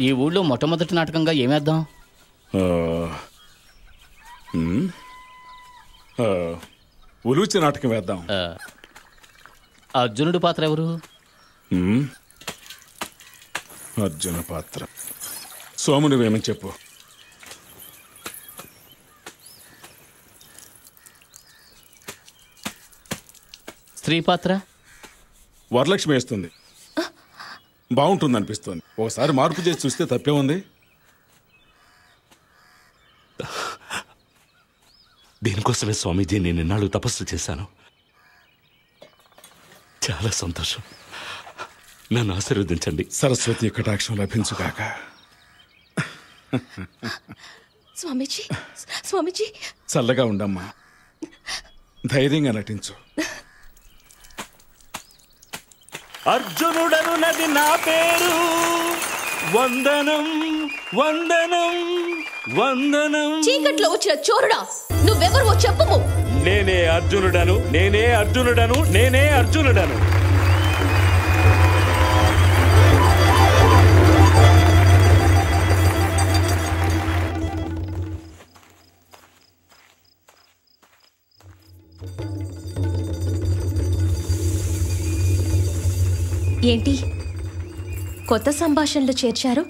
ఈ ఊళ్ళో మొట్టమొదటి నాటకంగా ఏమేద్దాం? ఉలూచి నాటకం వేద్దాం. అర్జునుడి పాత్ర ఎవరు? అర్జున పాత్ర సోము, నువ్వేమని చెప్పు. స్త్రీ పాత్ర వరలక్ష్మి వేస్తుంది, బాగుంటుంది అనిపిస్తుంది. ఒకసారి మార్పు చేసి చూస్తే తప్పే ఉంది. దీనికోసమే స్వామీజీ నేను ఇన్నాళ్ళు తపస్సు చేశాను. చాలా సంతోషం. నన్ను ఆశీర్వదించండి. సరస్వతి కటాక్షం లభించుగాక. స్వామీజీ, స్వామీజీ చల్లగా ఉండమ్మా, ధైర్యంగా నటించు. అర్జునుడను నది నా పేరు, వందనం వందనం వందనం. చీకట్లో వచ్చిన చోరుడా, నువ్వెవరు చెప్పు. నేనే అర్జునుడను, నేనే అర్జునుడను, నేనే అర్జునుడను. ఏంటి కొత్త సంభాషణలు చేర్చారు?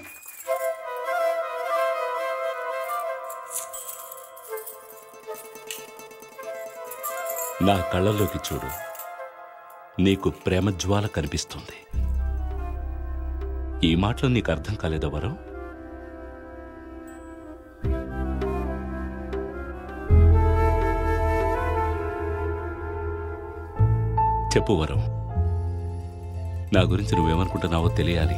నా కళ్ళలోకి చూడు, నీకు ప్రేమజ్వాల కనిపిస్తుంది. ఈ మాటలు నీకు అర్థం కాలేదా వరం? చెప్పు వరం, నా గురించి నువ్వేమనుకుంటున్నావో తెలియాలి.